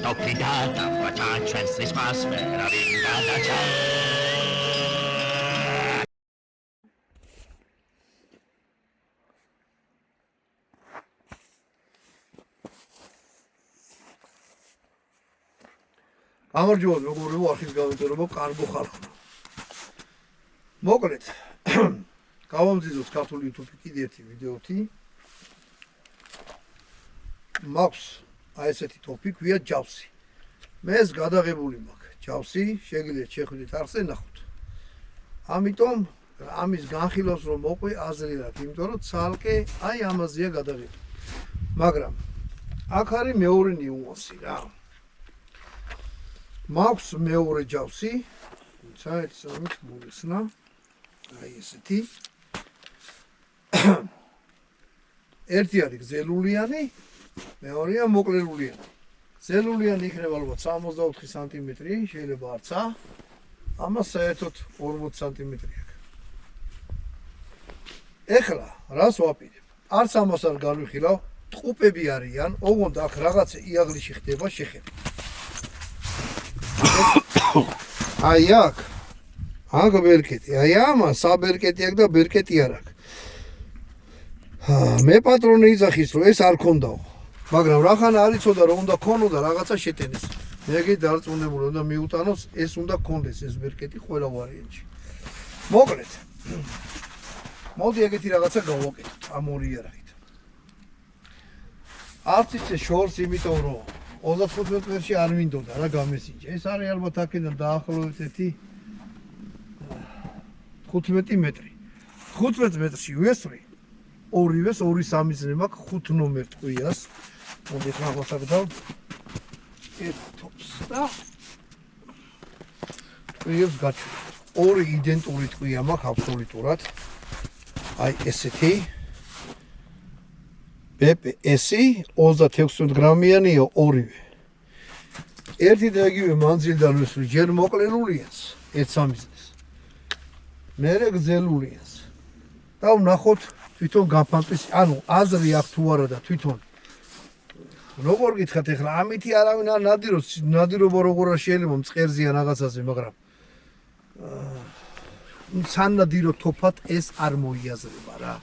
Toplida davata ჩვენს მას ვერავინ გადაჭა გამარჯობა მეგობრებო, არხის გამომწერობა კარგო ხალხო. მოკლედ, გავამზიდოთ ქართული YouTube კიდე ერთი ვიდეოთი. მაქვს აი ესეთი ტოპი, ქვია ჯავსი. მე ეს გადაღებული მაქვს. ჯავსი, შეგიძლიათ შეხვიდეთ არხზე ნახოთ. ამიტომ ამის განხილავს რომ მოყვე აზრი რა, იმიტომ რომ ცალკე აი ამაზეა გადაღებული. მაგრამ აქ არის მეორე ნიუანსი რა. მაქვს მეორე ჯავსი, თუმცა ეს ამით მოიხსნა. აი ესეთი. ერთი არის გზელულიანი, მეორეა მოკლელულიანი. გზელულიანი იქნება ალბათ 64 სანტიმეტრი, შეიძლება არცა. ამას საერთოდ 40 სანტიმეტრი აქვს. ეხლა რას ვაპირებ? არც ამას არ განვიხილავ, ტყუპები არიან, ოღონდ აქ რაღაცა იაღლიში ხდება შეხედა. აი აქ ბერკეტი, აი ამა საბერკეტი აქვს და ბერკეტი არ აქვს. მე პატრონი იძახის რომ ეს არ ქონდაო. მაგრამ რახანა არ იცოდა რომ უნდა ქონოდა რაღაცა შეტენეს. მე კი დარწმუნებული უნდა მიუტანოს ეს უნდა ქონდეს ეს ბერკეტი ყველა ვარიანტში. მოკლედ. მოდი ეგეთი რაღაცა გავაკეთოთ ამ ორი იარაღით. არც ისე შორს იმიტომ რომ 35 მეტრში არ მინდოდა რა გამესინჯა. ეს არის ალბათ აქედან დაახლოებით ერთი 15 მეტრი. 15 მეტრში ვესვრი. ორივეს 2-3 ძნე მაქვს 5 ნომერ ტყვიას. მოდი ხა ვასაკდავ. ერთ თოფს და ტყვიებს გაჩვენე. ორი იდენტური ტყვია მაქვს აბსოლუტურად. აი ესეთი BPS-ი 36 გრამიანია ორივე. ერთი და იგივე მანძილიდან ვესვრი, ჯერ მოკლელულიანს, ერთ სამიზნეს. მერე გზელულიანს. და ვნახოთ თვითონ გაფანტვის, ანუ აზრი აქვს თუ არა და თვითონ. როგორ გითხათ ეხლა, ამითი არავინ არ ნადირობს, ნადირობა როგორ არ შეიძლება მწყერზია რაღაცაზე, მაგრამ სანადირო თოფად ეს არ მოიაზრება რა.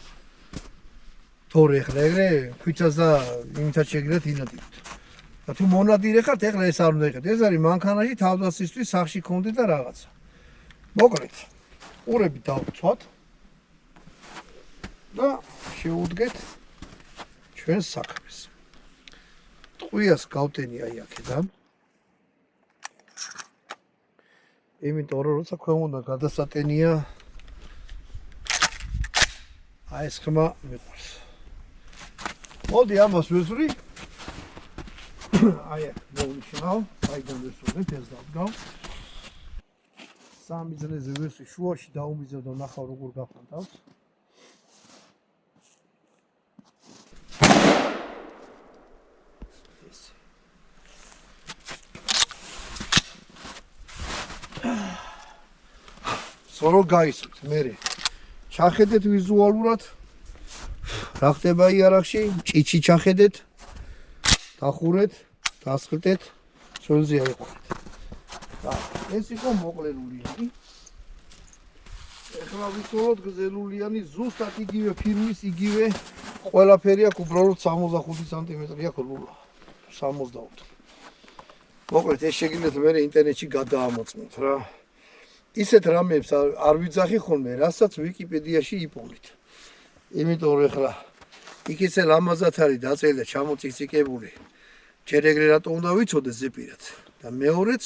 თორე ეხლა ეგრე ქვითას და იმითაც შეგიძლიათ ინადიროთ. და თუ მონადირე ხართ, ეხლა ეს არ უნდა იყიდეთ. ეს არის მანქანაში თავდასხმისთვის სახში გქონდეთ და რაღაცა. მოკლედ, ყურები დავცვათ და შევუდგეთ ჩვენს საქმეს. ტყვიას გავტენი აი აქედან. იმიტომ რომ როცა ქვემოდან გადასატენია აი ეს ხმა მიყვარს. მოდი ამას ვესვრი. აი აქ მოვნიშნავ, აიდან ვესვრი, ეს დავდგავ. სამი ძნეზე ვესვრი, შუაში დაუმიზევ და ნახავ როგორ გაფანტავს. სორო გაისვით, მერე ჩახედეთ ვიზუალურად რა ხდება იარაღში, ჭიჩი ჩახედეთ, დახურეთ, დასხლტეთ, შონზე აიყვანეთ. ეს იყო მოკლელულიანი. ეხლა ვისაუბროთ გზელულიანი, ზუსტად იგივე ფირმის, იგივე ყველაფერი აქვს, უბრალოდ 65 სანტიმეტრი აქვს ლულა. 64. მოკლედ ეს შეგიძლიათ მე ინტერნეტში გადაამოწმოთ რა. ისეთ რამებს არ ვიძახი ხოლმე, რასაც ვიკიპედიაში იპოვნით. იმიტომ რომ ეხლა იქ ისე ლამაზად არის დაწერილი და ჩამოციკციკებული. ჯერ ეგრე რატო უნდა ვიცოდე ზეპირად და მეორეც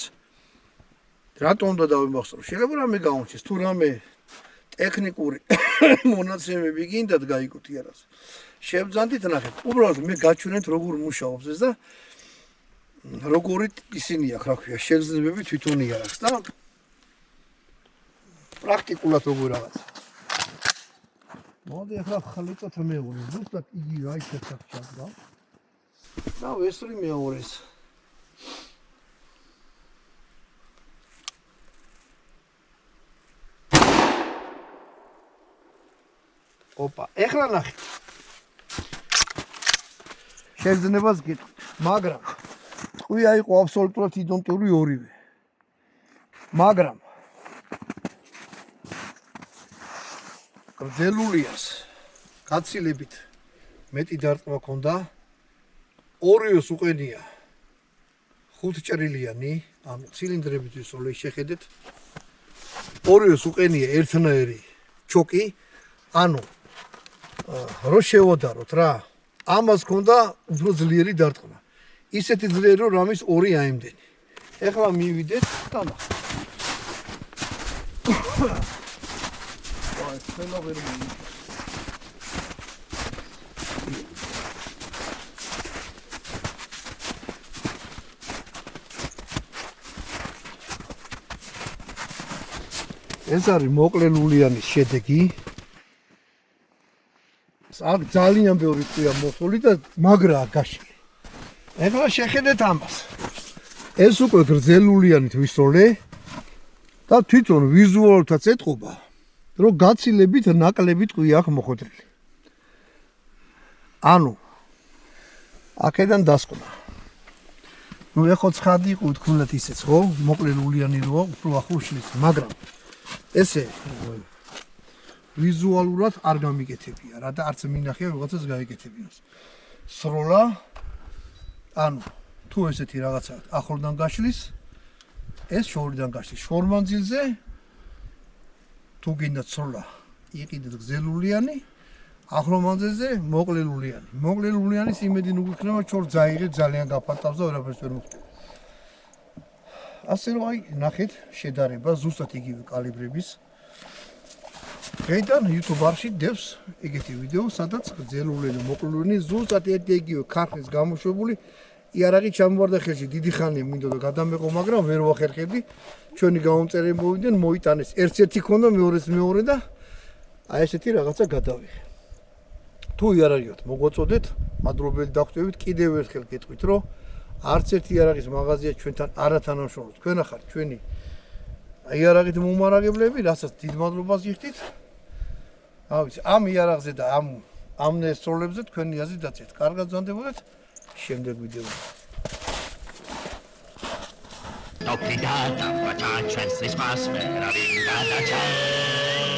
რატო უნდა დავიმახსოვრო. შეიძლება რამე გაუნჩეს, თუ რამე ტექნიკური მონაცემები გინდათ გაიგოთ იარაღს. შევძანდით ნახეთ. უბრალოდ მე გაჩვენეთ როგორ მუშაობს ეს და როგორი ისინი აქვს, რა ქვია, შეგრძნებები თვითონ იარაღს და პრაქტიკულად როგორ რაღაცა. მოდი ახლა ხალიწოთ მეორე, ზუსტად იგივე აი შეცახ ჩადგავ. და ვესვრი მეორეს. ოპა, ეხლა ნახეთ. შეგრძნებას გეტყვით, მაგრამ ტყვია იყო აბსოლუტურად იდენტური ორივე. მაგრამ გრძელულიას გაცილებით მეტი დარტყმა ჰქონდა. ორივეს უყენია 5 ჭრილიანი, ანუ ცილინდრებით ვისწავლე შეხედეთ. ორივეს უყენია ერთნაირი ჩოკი, ანუ რო შევადაროთ რა, ამას ჰქონდა უფრო ძლიერი დარტყმა. ისეთი ძლიერი რომ რამის 2 აიმდენი. ეხლა მივიდეთ და ნახეთ. აი, ყველა ვერ მიიღეს. ეს არის მოკლელულიანის შედეგი. აქ ძალიან ბევრი ტყვია მოსული და მაგრაა გაშლილი. ეხლა შეხედეთ ამას. ეს უკვე გრძელულიანით ვისროლე და თვითონ ვიზუალურადაც ეტყობა, რომ გაცილებით ნაკლები ტყვია აქვს მოხვედრილი. ანუ აქედან დასკვნა. ნუ ეხო ცხადი იყო თქონდათ ისეც, ხო? მოკლელულიანი როა უფრო ახლოს შლის, მაგრამ ესე ვიზუალურად არ გამიკეთებია რა და არც მინახია რაღაცას გაიკეთებინოს. სროლა ანუ თუ ესეთი რაღაცა ახლოდან გაშლის, ეს შორიდან გაშლის. შორმანძილზე თუ გინდა სროლა იყიდეთ გრძელულიანი, ახლო მანძილზე მოკლელულიანი. მოკლელულიანის იმედი ნუ გიქნება ჩორ ძაიღე ძალიან გაფართავს და ვერაფერს ვერ მოხდება. ასე რომ აი ნახეთ შედარება ზუსტად იგივე კალიბრების. დღეიდან YouTube-ში დევს ეგეთი ვიდეო, სადაც გრძელული და მოკლულიანი ზუსტად ერთი იგივე ქარხნის გამოშვებული იარაღი ჩამოვარდა ხელში. დიდი ხანია მინდოდა გადამეყო, მაგრამ ვერ ვახერხებდი. ჩვენი გამომწერები მოვიდნენ, მოიტანეს. ერთ-ერთი ქონდა, მეორეს მეორე და აი ესეთი რაღაცა გადავიღე. თუ იარაღიოთ მოგვაწოდეთ, მადლობელი დახვდებით, კიდევ ერთხელ გეტყვით, რომ არც ერთი იარაღის მაღაზია ჩვენთან არათანამშრომლობს. თქვენ ახართ ჩვენი იარაღით მომარაგებლები, რასაც დიდ მადლობას გიხდით. ამ იარაღზე და ამ ნესტროლებზე თქვენი აზრი დაწეთ. კარგად ზანდებოდეთ შემდეგ ვიდეოზე. Top die Daten, was ein Schwanz, ich war's, wer hat ihn da